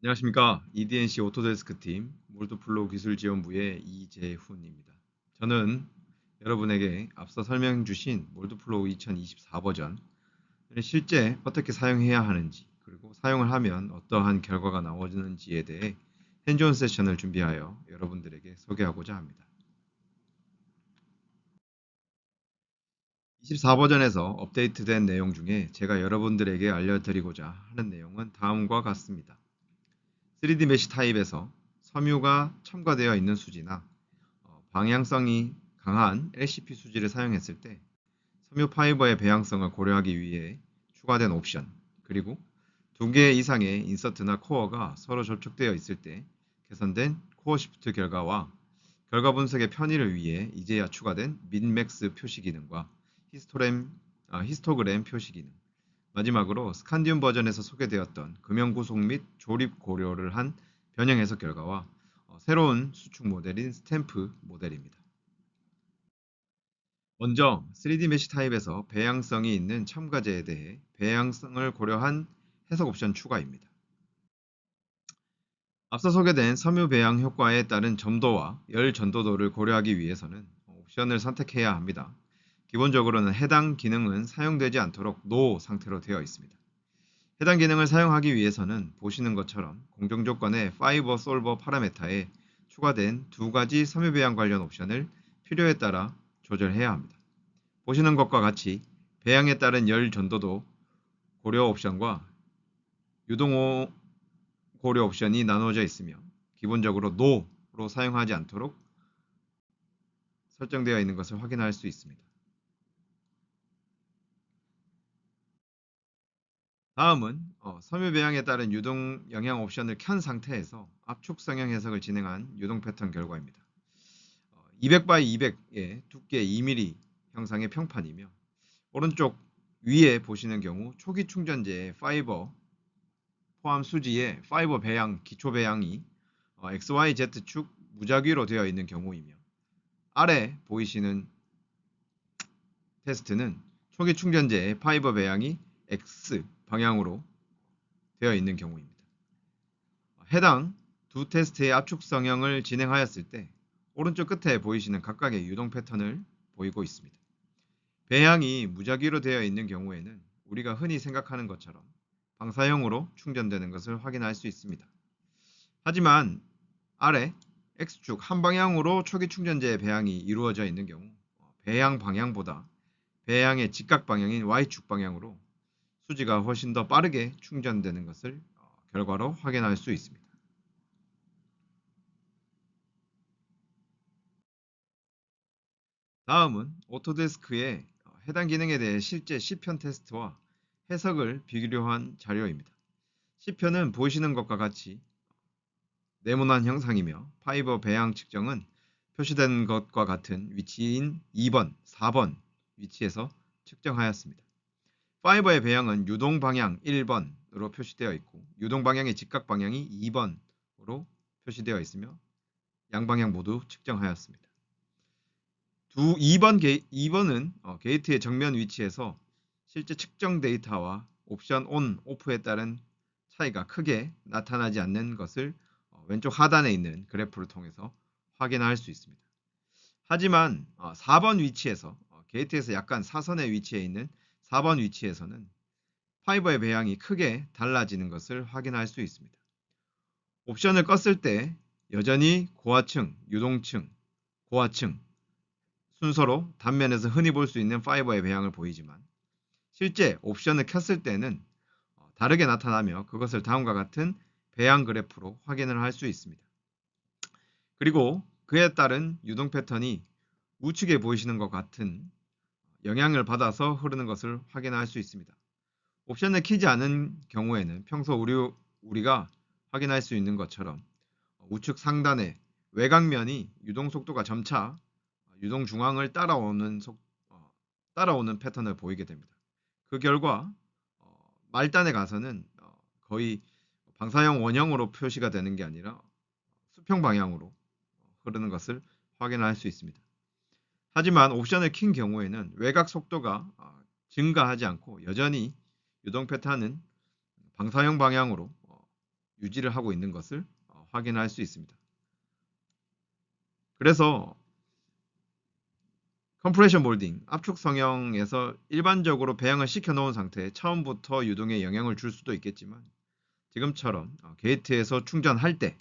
안녕하십니까. EDNC 오토데스크 팀 몰드플로우 기술지원부의 이재훈입니다. 저는 여러분에게 앞서 설명 주신 몰드플로우 2024 버전을 실제 어떻게 사용해야 하는지, 그리고 사용을 하면 어떠한 결과가 나오는지에 대해 핸즈온 세션을 준비하여 여러분들에게 소개하고자 합니다. 24 버전에서 업데이트된 내용 중에 제가 여러분들에게 알려드리고자 하는 내용은 다음과 같습니다. 3D 메시 타입에서 섬유가 첨가되어 있는 수지나 방향성이 강한 LCP 수지를 사용했을 때 섬유 파이버의 배양성을 고려하기 위해 추가된 옵션, 그리고 2개 이상의 인서트나 코어가 서로 접촉되어 있을 때 개선된 코어 시프트 결과와 결과 분석의 편의를 위해 이제야 추가된 민맥스 표시 기능과 히스토그램 표시 기능, 마지막으로 스칸디움 버전에서 소개되었던 금형 구속 및 조립 고려를 한 변형 해석 결과와 새로운 수축 모델인 스탬프 모델입니다. 먼저 3D 메시 타입에서 배양성이 있는 첨가제에 대해 배양성을 고려한 해석 옵션 추가입니다. 앞서 소개된 섬유 배양 효과에 따른 점도와 열 전도도를 고려하기 위해서는 옵션을 선택해야 합니다. 기본적으로는 해당 기능은 사용되지 않도록 NO 상태로 되어 있습니다. 해당 기능을 사용하기 위해서는 보시는 것처럼 공정 조건의 파이버 솔버 파라메타에 추가된 2가지 섬유 배양 관련 옵션을 필요에 따라 조절해야 합니다. 보시는 것과 같이 배양에 따른 열 전도도 고려 옵션과 유동호 고려 옵션이 나누어져 있으며 기본적으로 NO로 사용하지 않도록 설정되어 있는 것을 확인할 수 있습니다. 다음은 섬유 배양에 따른 유동 영향 옵션을 켠 상태에서 압축 성형 해석을 진행한 유동 패턴 결과입니다. 200x200의 두께 2mm 형상의 평판이며 오른쪽 위에 보시는 경우 초기 충전재의 파이버 포함 수지의 파이버 배양, 기초 배양이 XYZ축 무작위로 되어 있는 경우이며 아래 보이시는 테스트는 초기 충전재의 파이버 배양이 X 방향으로 되어 있는 경우입니다. 해당 두 테스트의 압축 성형을 진행하였을 때 오른쪽 끝에 보이시는 각각의 유동 패턴을 보이고 있습니다. 배양이 무작위로 되어 있는 경우에는 우리가 흔히 생각하는 것처럼 방사형으로 충전되는 것을 확인할 수 있습니다. 하지만 아래 X축 한 방향으로 초기 충전재의 배양이 이루어져 있는 경우 배양 방향보다 배양의 직각 방향인 Y축 방향으로 수지가 훨씬 더 빠르게 충전되는 것을 결과로 확인할 수 있습니다. 다음은 오토데스크의 해당 기능에 대해 실제 C편 테스트와 해석을 비교한 자료입니다. C편은 보시는 것과 같이 네모난 형상이며 파이버 배양 측정은 표시된 것과 같은 위치인 2번, 4번 위치에서 측정하였습니다. 파이버의 배양은 유동 방향 1번으로 표시되어 있고 유동 방향의 직각 방향이 2번으로 표시되어 있으며 양방향 모두 측정하였습니다. 2번은 게이트의 정면 위치에서 실제 측정 데이터와 옵션 온, 오프에 따른 차이가 크게 나타나지 않는 것을 왼쪽 하단에 있는 그래프를 통해서 확인할 수 있습니다. 하지만 4번 위치에서 게이트에서 약간 사선의 위치에 있는 4번 위치에서는 파이버의 배양이 크게 달라지는 것을 확인할 수 있습니다. 옵션을 껐을 때 여전히 고하층, 유동층, 고하층 순서로 단면에서 흔히 볼 수 있는 파이버의 배양을 보이지만 실제 옵션을 켰을 때는 다르게 나타나며 그것을 다음과 같은 배양 그래프로 확인을 할 수 있습니다. 그리고 그에 따른 유동 패턴이 우측에 보이시는 것 같은 영향을 받아서 흐르는 것을 확인할 수 있습니다. 옵션을 키지 않은 경우에는 평소 우리가 확인할 수 있는 것처럼 우측 상단의 외곽면이 유동 속도가 점차 유동 중앙을 따라오는 패턴을 보이게 됩니다. 그 결과 말단에 가서는 거의 방사형 원형으로 표시가 되는 게 아니라 수평 방향으로 흐르는 것을 확인할 수 있습니다. 하지만 옵션을 킨 경우에는 외곽 속도가 증가하지 않고 여전히 유동 패턴은 방사형 방향으로 유지를 하고 있는 것을 확인할 수 있습니다. 그래서 컴프레션 몰딩, 압축 성형에서 일반적으로 배양을 시켜놓은 상태에 처음부터 유동에 영향을 줄 수도 있겠지만 지금처럼 게이트에서 충전할 때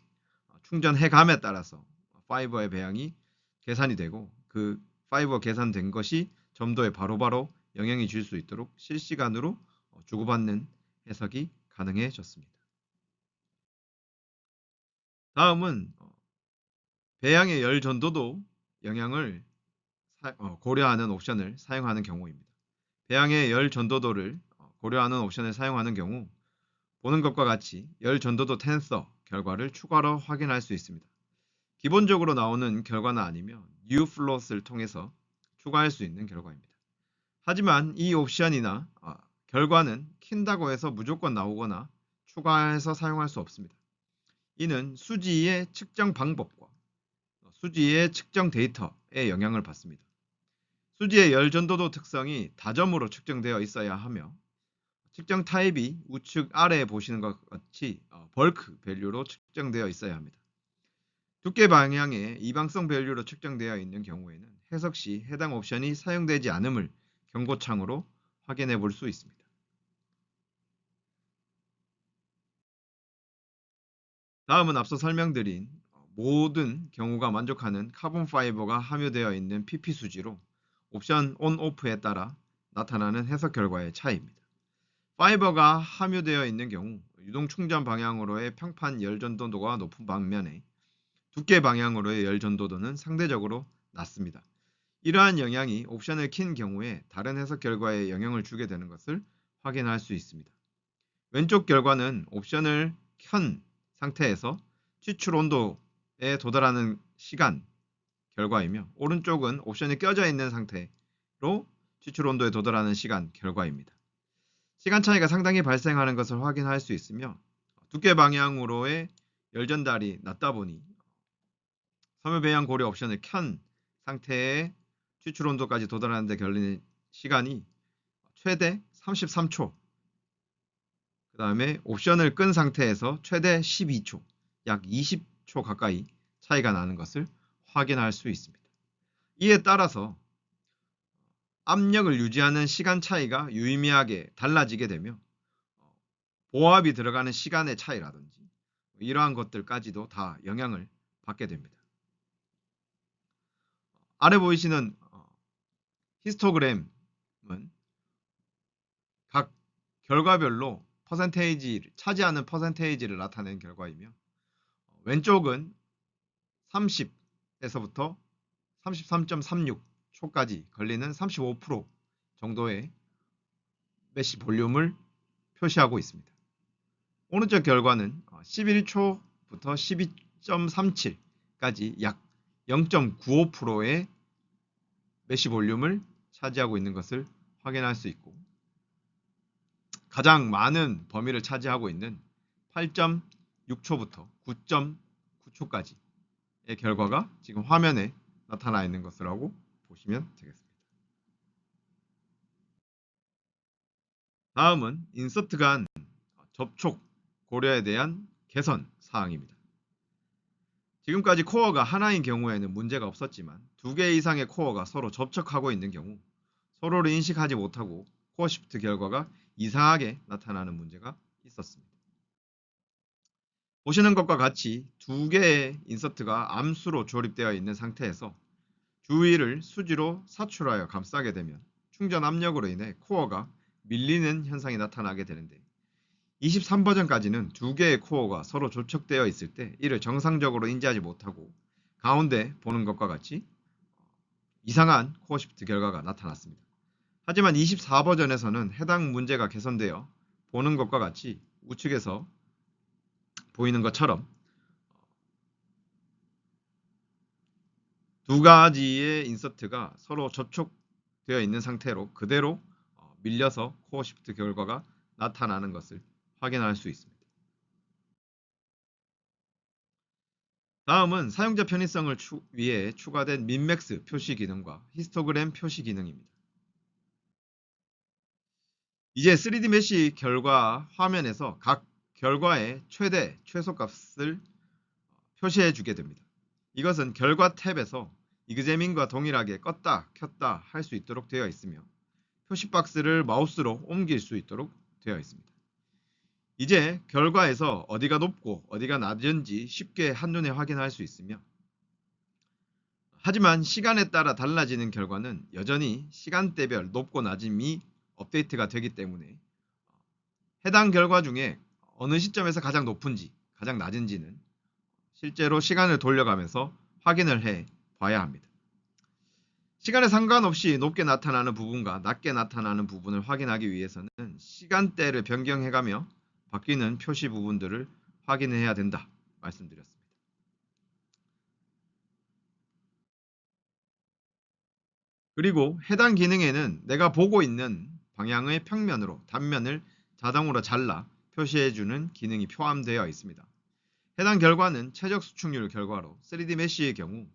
충전해감에 따라서 파이버의 배양이 계산이 되고 그 파이버 계산된 것이 점도에 바로바로 영향이 줄 수 있도록 실시간으로 주고받는 해석이 가능해졌습니다. 다음은 배양의 열 전도도 영향을 고려하는 옵션을 사용하는 경우입니다. 배양의 열 전도도를 고려하는 옵션을 사용하는 경우 보는 것과 같이 열 전도도 텐서 결과를 추가로 확인할 수 있습니다. 기본적으로 나오는 결과나 아니면 new float을 통해서 추가할 수 있는 결과입니다. 하지만 이 옵션이나 결과는 킨다고 해서 무조건 나오거나 추가해서 사용할 수 없습니다. 이는 수지의 측정 방법과 수지의 측정 데이터에 영향을 받습니다. 수지의 열 전도도 특성이 다점으로 측정되어 있어야 하며 측정 타입이 우측 아래에 보시는 것 같이 벌크 밸류로 측정되어 있어야 합니다. 두께 방향의 이방성 밸류로 측정되어 있는 경우에는 해석 시 해당 옵션이 사용되지 않음을 경고창으로 확인해 볼 수 있습니다. 다음은 앞서 설명드린 모든 경우가 만족하는 카본 파이버가 함유되어 있는 PP 수지로 옵션 온, 오프에 따라 나타나는 해석 결과의 차이입니다. 파이버가 함유되어 있는 경우 유동 충전 방향으로의 평판 열 전도도가 높은 반면에 두께 방향으로의 열 전도도는 상대적으로 낮습니다. 이러한 영향이 옵션을 킨 경우에 다른 해석 결과에 영향을 주게 되는 것을 확인할 수 있습니다. 왼쪽 결과는 옵션을 켠 상태에서 추출 온도에 도달하는 시간 결과이며 오른쪽은 옵션이 껴져 있는 상태로 추출 온도에 도달하는 시간 결과입니다. 시간 차이가 상당히 발생하는 것을 확인할 수 있으며 두께 방향으로의 열 전달이 낮다 보니 섬유 배양 고려 옵션을 켠 상태의 추출 온도까지 도달하는 데 걸리는 시간이 최대 33초, 그 다음에 옵션을 끈 상태에서 최대 12초, 약 20초 가까이 차이가 나는 것을 확인할 수 있습니다. 이에 따라서 압력을 유지하는 시간 차이가 유의미하게 달라지게 되며 보압이 들어가는 시간의 차이라든지 이러한 것들까지도 다 영향을 받게 됩니다. 아래 보이시는 히스토그램은 각 결과별로 차지하는 퍼센테이지를 나타낸 결과이며 왼쪽은 30에서부터 33.36초까지 걸리는 35% 정도의 메쉬 볼륨을 표시하고 있습니다. 오른쪽 결과는 11초부터 12.37까지 약 0.95%의 메쉬 볼륨을 차지하고 있는 것을 확인할 수 있고 가장 많은 범위를 차지하고 있는 8.6초부터 9.9초까지의 결과가 지금 화면에 나타나 있는 것이라고 보시면 되겠습니다. 다음은 인서트 간 접촉 고려에 대한 개선 사항입니다. 지금까지 코어가 하나인 경우에는 문제가 없었지만 2개 이상의 코어가 서로 접촉하고 있는 경우 서로를 인식하지 못하고 코어 시프트 결과가 이상하게 나타나는 문제가 있었습니다. 보시는 것과 같이 2개의 인서트가 암수로 조립되어 있는 상태에서 주위를 수지로 사출하여 감싸게 되면 충전 압력으로 인해 코어가 밀리는 현상이 나타나게 되는데 23버전까지는 2개의 코어가 서로 접촉되어 있을 때 이를 정상적으로 인지하지 못하고 가운데 보는 것과 같이 이상한 코어 시프트 결과가 나타났습니다. 하지만 24버전에서는 해당 문제가 개선되어 보는 것과 같이 우측에서 보이는 것처럼 두 가지의 인서트가 서로 접촉되어 있는 상태로 그대로 밀려서 코어 시프트 결과가 나타나는 것을 확인할 수 있습니다. 다음은 사용자 편의성을 위해 추가된 민맥스 표시 기능과 히스토그램 표시 기능입니다. 이제 3D 메쉬 결과 화면에서 각 결과의 최대, 최소값을 표시해 주게 됩니다. 이것은 결과 탭에서 이그제민과 동일하게 껐다 켰다 할 수 있도록 되어 있으며 표시 박스를 마우스로 옮길 수 있도록 되어 있습니다. 이제 결과에서 어디가 높고 어디가 낮은지 쉽게 한눈에 확인할 수 있으며 하지만 시간에 따라 달라지는 결과는 여전히 시간대별 높고 낮음이 업데이트가 되기 때문에 해당 결과 중에 어느 시점에서 가장 높은지 가장 낮은지는 실제로 시간을 돌려가면서 확인을 해 봐야 합니다. 시간에 상관없이 높게 나타나는 부분과 낮게 나타나는 부분을 확인하기 위해서는 시간대를 변경해가며 바뀌는 표시 부분들을 확인해야 된다 말씀드렸습니다. 그리고 해당 기능에는 내가 보고 있는 방향의 평면으로 단면을 자동으로 잘라 표시해주는 기능이 포함되어 있습니다. 해당 결과는 최적 수축률 결과로 3D 메쉬의 경우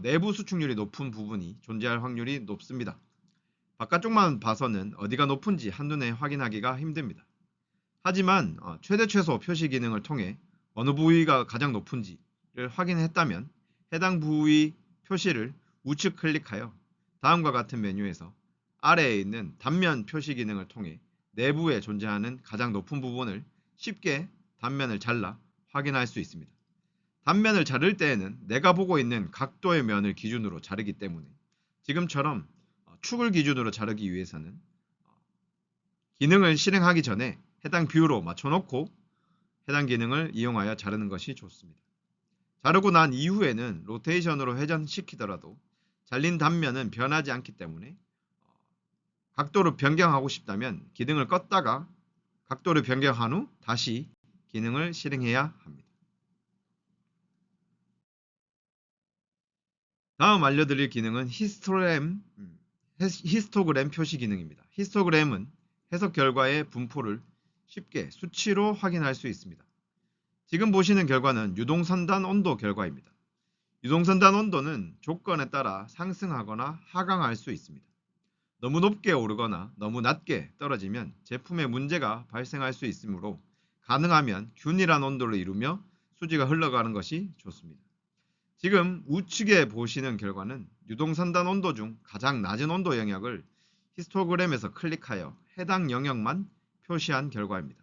내부 수축률이 높은 부분이 존재할 확률이 높습니다. 바깥쪽만 봐서는 어디가 높은지 한눈에 확인하기가 힘듭니다. 하지만 최대 최소 표시 기능을 통해 어느 부위가 가장 높은지를 확인했다면 해당 부위 표시를 우측 클릭하여 다음과 같은 메뉴에서 아래에 있는 단면 표시 기능을 통해 내부에 존재하는 가장 높은 부분을 쉽게 단면을 잘라 확인할 수 있습니다. 단면을 자를 때에는 내가 보고 있는 각도의 면을 기준으로 자르기 때문에 지금처럼 축을 기준으로 자르기 위해서는 기능을 실행하기 전에 해당 뷰로 맞춰놓고 해당 기능을 이용하여 자르는 것이 좋습니다. 자르고 난 이후에는 로테이션으로 회전시키더라도 잘린 단면은 변하지 않기 때문에 각도를 변경하고 싶다면 기능을 껐다가 각도를 변경한 후 다시 기능을 실행해야 합니다. 다음 알려드릴 기능은 히스토그램 표시 기능입니다. 히스토그램은 해석 결과의 분포를 쉽게 수치로 확인할 수 있습니다. 지금 보시는 결과는 유동선단 온도 결과입니다. 유동선단 온도는 조건에 따라 상승하거나 하강할 수 있습니다. 너무 높게 오르거나 너무 낮게 떨어지면 제품에 문제가 발생할 수 있으므로 가능하면 균일한 온도를 이루며 수지가 흘러가는 것이 좋습니다. 지금 우측에 보시는 결과는 유동선단 온도 중 가장 낮은 온도 영역을 히스토그램에서 클릭하여 해당 영역만 표시한 결과입니다.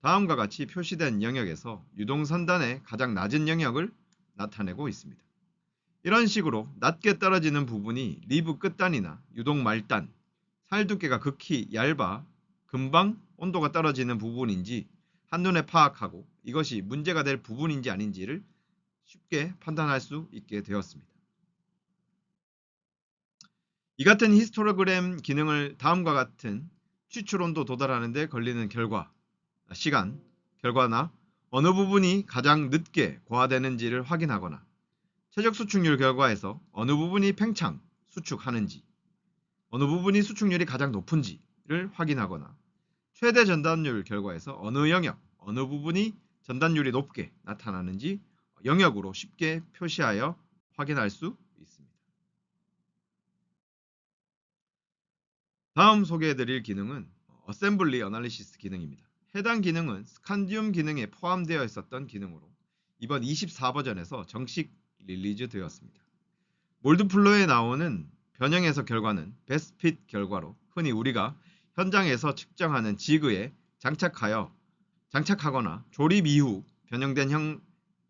다음과 같이 표시된 영역에서 유동선단의 가장 낮은 영역을 나타내고 있습니다. 이런 식으로 낮게 떨어지는 부분이 리브 끝단이나 유동 말단, 살 두께가 극히 얇아 금방 온도가 떨어지는 부분인지 한눈에 파악하고 이것이 문제가 될 부분인지 아닌지를 쉽게 판단할 수 있게 되었습니다. 이 같은 히스토그램 기능을 다음과 같은 추출 온도 도달하는 데 걸리는 결과나 어느 부분이 가장 늦게 고화되는지를 확인하거나 최적 수축률 결과에서 어느 부분이 팽창, 수축하는지 어느 부분이 수축률이 가장 높은지를 확인하거나 최대 전단율 결과에서 어느 영역, 어느 부분이 전단율이 높게 나타나는지 영역으로 쉽게 표시하여 확인할 수 있습니다. 다음 소개해드릴 기능은 어셈블리 어널리시스 기능입니다. 해당 기능은 스칸디움 기능에 포함되어 있었던 기능으로 이번 24버전에서 정식 릴리즈 되었습니다. 몰드플로에 나오는 변형 해석 결과는 베스트핏 결과로 흔히 우리가 현장에서 측정하는 지그에 장착하거나 조립 이후 변형된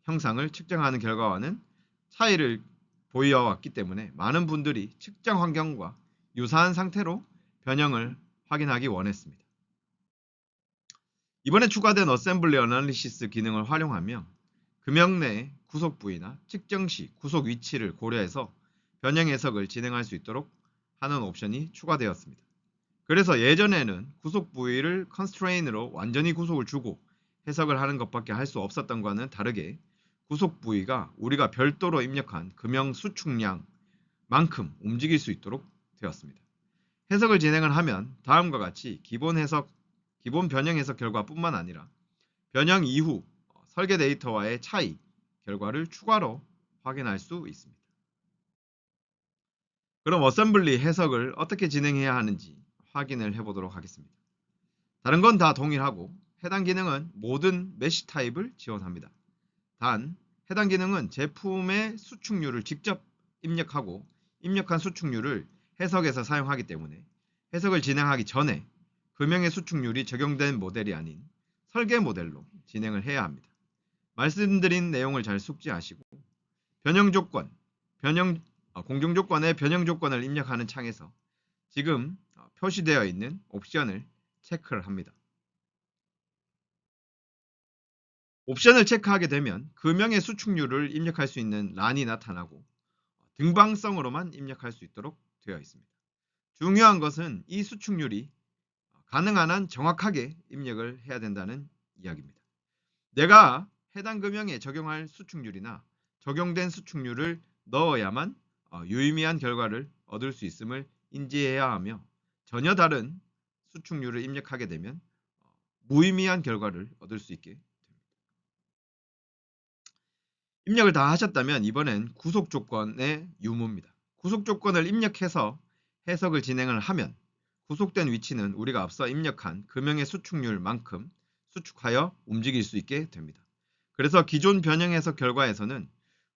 형상을 측정하는 결과와는 차이를 보여왔기 때문에 많은 분들이 측정 환경과 유사한 상태로 변형을 확인하기 원했습니다. 이번에 추가된 어셈블리 어널리시스 기능을 활용하며 금형 내 구속 부위나 측정 시 구속 위치를 고려해서 변형 해석을 진행할 수 있도록 하는 옵션이 추가되었습니다. 그래서 예전에는 구속 부위를 컨스트레인으로 완전히 구속을 주고 해석을 하는 것밖에 할 수 없었던 것과는 다르게 구속 부위가 우리가 별도로 입력한 금형 수축량만큼 움직일 수 있도록 되었습니다. 해석을 진행을 하면 다음과 같이 기본 변형 해석 결과뿐만 아니라 변형 이후 설계 데이터와의 차이 결과를 추가로 확인할 수 있습니다. 그럼 어셈블리 해석을 어떻게 진행해야 하는지 확인을 해보도록 하겠습니다. 다른 건 다 동일하고 해당 기능은 모든 메쉬 타입을 지원합니다. 단, 해당 기능은 제품의 수축률을 직접 입력하고 입력한 수축률을 해석해서 사용하기 때문에 해석을 진행하기 전에 금형의 수축률이 적용된 모델이 아닌 설계 모델로 진행을 해야 합니다. 말씀드린 내용을 잘 숙지하시고 변형 조건, 공정 조건의 변형 조건을 입력하는 창에서 지금 표시되어 있는 옵션을 체크를 합니다. 옵션을 체크하게 되면 금형의 수축률을 입력할 수 있는 란이 나타나고 등방성으로만 입력할 수 있도록 되어 있습니다. 중요한 것은 이 수축률이 가능한 한 정확하게 입력을 해야 된다는 이야기입니다. 내가 해당 금형에 적용할 수축률이나 적용된 수축률을 넣어야만 유의미한 결과를 얻을 수 있음을 인지해야 하며 전혀 다른 수축률을 입력하게 되면 무의미한 결과를 얻을 수 있게 됩니다. 입력을 다 하셨다면 이번엔 구속 조건의 유무입니다. 구속 조건을 입력해서 해석을 진행을 하면 구속된 위치는 우리가 앞서 입력한 금형의 수축률만큼 수축하여 움직일 수 있게 됩니다. 그래서 기존 변형 해석 결과에서는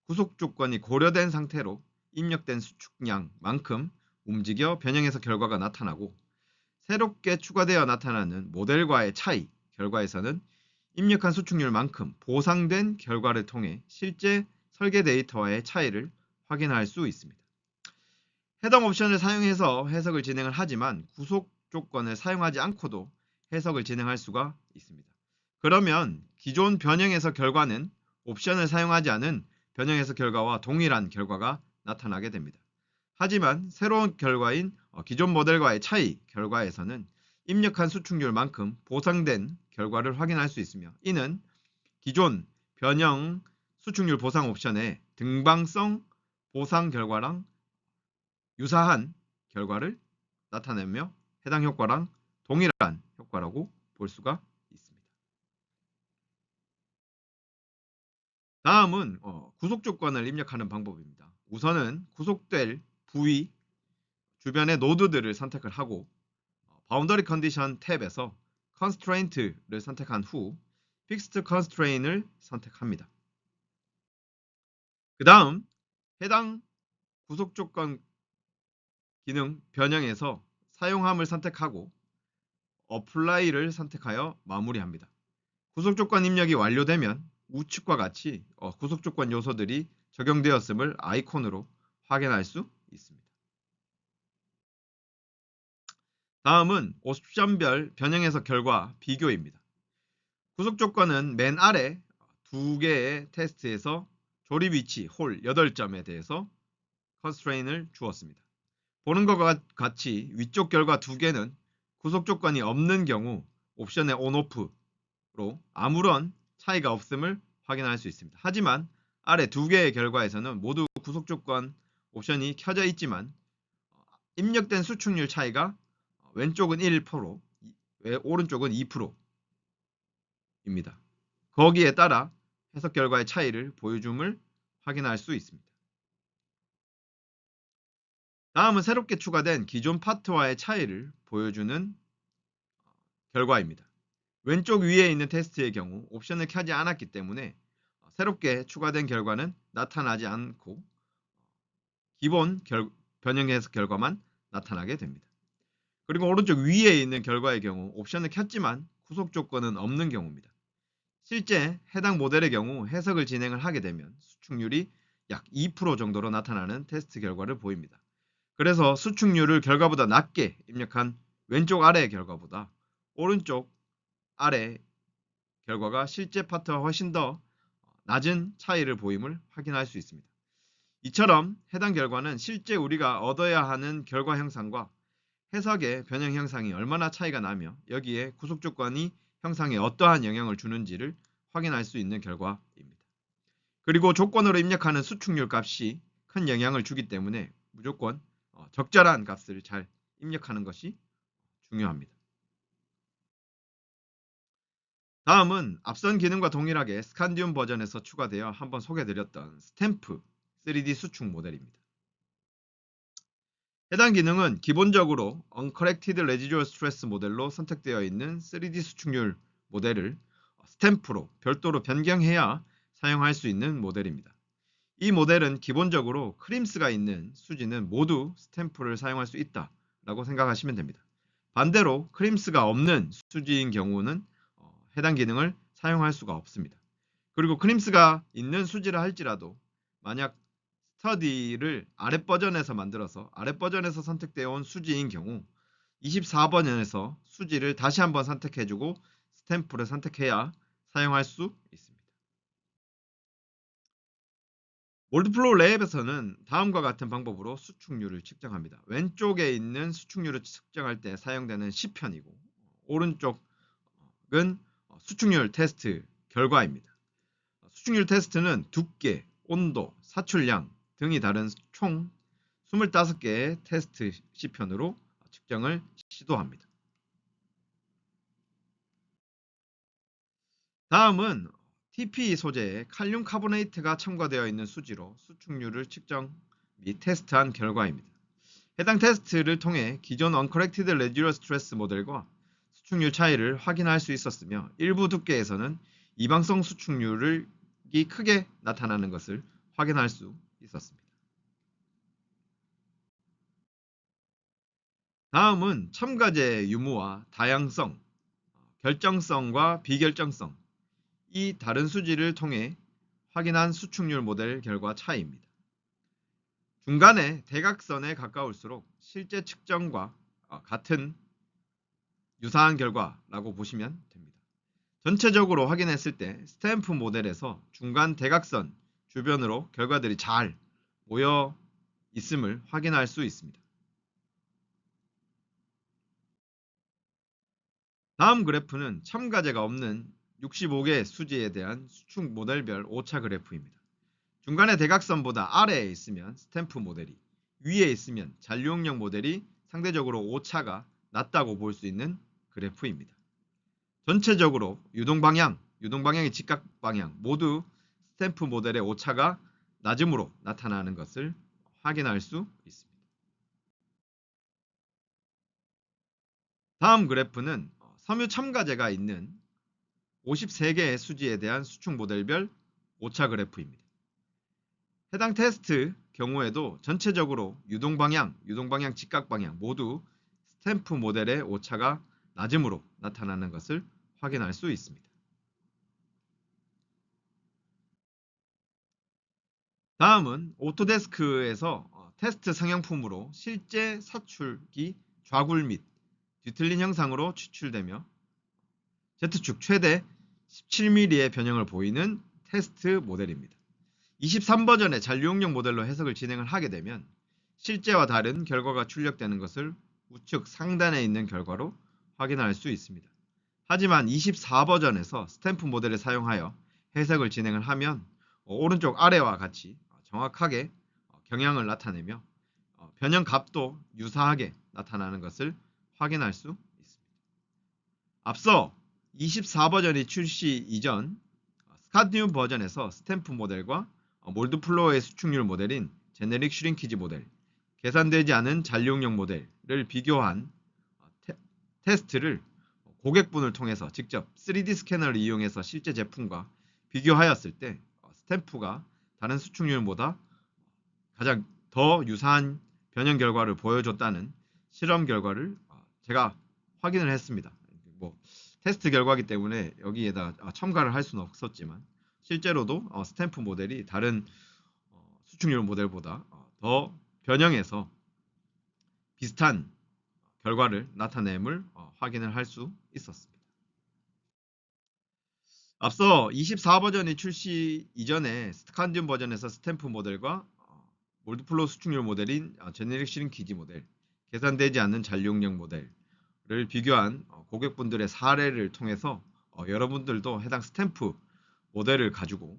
구속 조건이 고려된 상태로 입력된 수축량만큼 움직여 변형 해석 결과가 나타나고 새롭게 추가되어 나타나는 모델과의 차이 결과에서는 입력한 수축률만큼 보상된 결과를 통해 실제 설계 데이터와의 차이를 확인할 수 있습니다. 해당 옵션을 사용해서 해석을 진행을 하지만 구속 조건을 사용하지 않고도 해석을 진행할 수가 있습니다. 그러면 기존 변형 해석 결과는 옵션을 사용하지 않은 변형 해석 결과와 동일한 결과가 나타나게 됩니다. 하지만 새로운 결과인 기존 모델과의 차이 결과에서는 입력한 수축률만큼 보상된 결과를 확인할 수 있으며 이는 기존 변형 수축률 보상 옵션의 등방성 보상 결과랑 유사한 결과를 나타내며 해당 효과랑 동일한 효과라고 볼 수가 있습니다. 다음은 구속 조건을 입력하는 방법입니다. 우선은 구속될 부위 주변의 노드들을 선택을 하고 바운더리 컨디션 탭에서 constraint를 선택한 후 fixed constraint을 선택합니다. 그 다음 해당 구속 조건 기능 변형에서 사용함을 선택하고 apply를 선택하여 마무리합니다. 구속 조건 입력이 완료되면 우측과 같이 구속 조건 요소들이 적용되었음을 아이콘으로 확인할 수 있습니다. 다음은 옵션별 변형 해석 결과 비교입니다. 구속 조건은 맨 아래 두 개의 테스트에서 조립 위치 홀 8점에 대해서 컨스트레인을 주었습니다. 보는 것과 같이 위쪽 결과 두 개는 구속 조건이 없는 경우 옵션의 온오프로 아무런 차이가 없음을 확인할 수 있습니다. 하지만 아래 두 개의 결과에서는 모두 구속 조건 옵션이 켜져 있지만 입력된 수축률 차이가 왼쪽은 1%, 오른쪽은 2%입니다. 거기에 따라 해석 결과의 차이를 보여줌을 확인할 수 있습니다. 다음은 새롭게 추가된 기존 파트와의 차이를 보여주는 결과입니다. 왼쪽 위에 있는 테스트의 경우 옵션을 켜지 않았기 때문에 새롭게 추가된 결과는 나타나지 않고 기본 변형 해석 결과만 나타나게 됩니다. 그리고 오른쪽 위에 있는 결과의 경우 옵션을 켰지만 구속 조건은 없는 경우입니다. 실제 해당 모델의 경우 해석을 진행을 하게 되면 수축률이 약 2% 정도로 나타나는 테스트 결과를 보입니다. 그래서 수축률을 결과보다 낮게 입력한 왼쪽 아래의 결과보다 오른쪽 아래 결과가 실제 파트와 훨씬 더 낮은 차이를 보임을 확인할 수 있습니다. 이처럼 해당 결과는 실제 우리가 얻어야 하는 결과 형상과 해석의 변형 형상이 얼마나 차이가 나며 여기에 구속 조건이 형상에 어떠한 영향을 주는지를 확인할 수 있는 결과입니다. 그리고 조건으로 입력하는 수축률 값이 큰 영향을 주기 때문에 무조건 적절한 값을 잘 입력하는 것이 중요합니다. 다음은 앞선 기능과 동일하게 스칸디움 버전에서 추가되어 한번 소개드렸던 스탬프 3D 수축 모델입니다. 해당 기능은 기본적으로 Uncorrected Residual Stress 모델로 선택되어 있는 3D 수축률 모델을 스탬프로 별도로 변경해야 사용할 수 있는 모델입니다. 이 모델은 기본적으로 크림스가 있는 수지는 모두 스탬프를 사용할 수 있다라고 생각하시면 됩니다. 반대로 크림스가 없는 수지인 경우는 해당 기능을 사용할 수가 없습니다. 그리고 크림스가 있는 수지를 할지라도 만약 스터디를 아랫 버전에서 만들어서 아랫 버전에서 선택되어 온 수지인 경우 24버전에서 수지를 다시 한번 선택해주고 스탬프를 선택해야 사용할 수 있습니다. 몰드플로우 랩에서는 다음과 같은 방법으로 수축률을 측정합니다. 왼쪽에 있는 수축률을 측정할 때 사용되는 시편이고 오른쪽은 수축률 테스트 결과입니다. 수축률 테스트는 두께, 온도, 사출량 등이 다른 총 25개의 테스트 시편으로 측정을 시도합니다. 다음은 TPE 소재에 칼륨 카보네이트가 첨가되어 있는 수지로 수축률을 측정 및 테스트한 결과입니다. 해당 테스트를 통해 기존 언커렉티드 레지듀얼 스트레스 모델과 수축률 차이를 확인할 수 있었으며 일부 두께에서는 이방성 수축률이 크게 나타나는 것을 확인할 수 있었습니다. 다음은 첨가제의 유무와 다양성, 결정성과 비결정성, 이 다른 수지를 통해 확인한 수축률 모델 결과 차이입니다. 중간에 대각선에 가까울수록 실제 측정과 같은 유사한 결과라고 보시면 됩니다. 전체적으로 확인했을 때 스탬프 모델에서 중간 대각선 주변으로 결과들이 잘 모여 있음을 확인할 수 있습니다. 다음 그래프는 첨가제가 없는 65개 수지에 대한 수축 모델별 오차 그래프입니다. 중간에 대각선보다 아래에 있으면 스탬프 모델이, 위에 있으면 잔류응력 모델이 상대적으로 오차가 낮다고 볼 수 있는 그래프입니다. 전체적으로 유동방향의 직각방향 모두 스탬프 모델의 오차가 낮음으로 나타나는 것을 확인할 수 있습니다. 다음 그래프는 섬유 첨가제가 있는 53개의 수지에 대한 수축 모델별 오차 그래프입니다. 해당 테스트 경우에도 전체적으로 유동방향 직각방향 모두 스탬프 모델의 오차가 낮음으로 나타나는 것을 확인할 수 있습니다. 다음은 오토데스크에서 테스트 상용품으로 실제 사출기 좌굴 및 뒤틀린 형상으로 추출되며 Z축 최대 17mm의 변형을 보이는 테스트 모델입니다. 23버전의 잔류응력 모델로 해석을 진행을 하게 되면 실제와 다른 결과가 출력되는 것을 우측 상단에 있는 결과로 확인할 수 있습니다. 하지만 24버전에서 스탬프 모델을 사용하여 해석을 진행을 하면 오른쪽 아래와 같이 정확하게 경향을 나타내며 변형 값도 유사하게 나타나는 것을 확인할 수 있습니다. 앞서 24버전이 출시 이전 스카디움 버전에서 스탬프 모델과 몰드플로어의 수축률 모델인 제네릭 슈링키지 모델, 계산되지 않은 잔류응력 모델을 비교한 테스트를 고객분을 통해서 직접 3D 스캐너를 이용해서 실제 제품과 비교하였을 때 스탬프가 다른 수축률보다 가장 더 유사한 변형 결과를 보여줬다는 실험 결과를 제가 확인을 했습니다. 테스트 결과이기 때문에 여기에다 첨가를 할 수는 없었지만 실제로도 스탬프 모델이 다른 수축률 모델보다 더 변형해서 비슷한 결과를 나타냄을 확인을 할 수 있었습니다. 앞서 24버전이 출시 이전에 스칸디움 버전에서 스탬프 모델과 몰드플로우 수축률 모델인 제네릭 슈링키지 모델, 계산되지 않는 잔류응력 모델을 비교한 고객분들의 사례를 통해서 여러분들도 해당 스탬프 모델을 가지고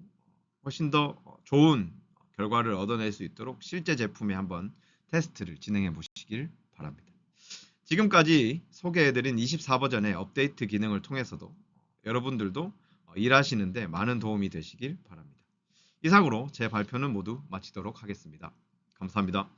훨씬 더 좋은 결과를 얻어낼 수 있도록 실제 제품에 한번 테스트를 진행해 보시길 바랍니다. 지금까지 소개해드린 24버전의 업데이트 기능을 통해서도 여러분들도 일하시는데 많은 도움이 되시길 바랍니다. 이상으로 제 발표는 모두 마치도록 하겠습니다. 감사합니다.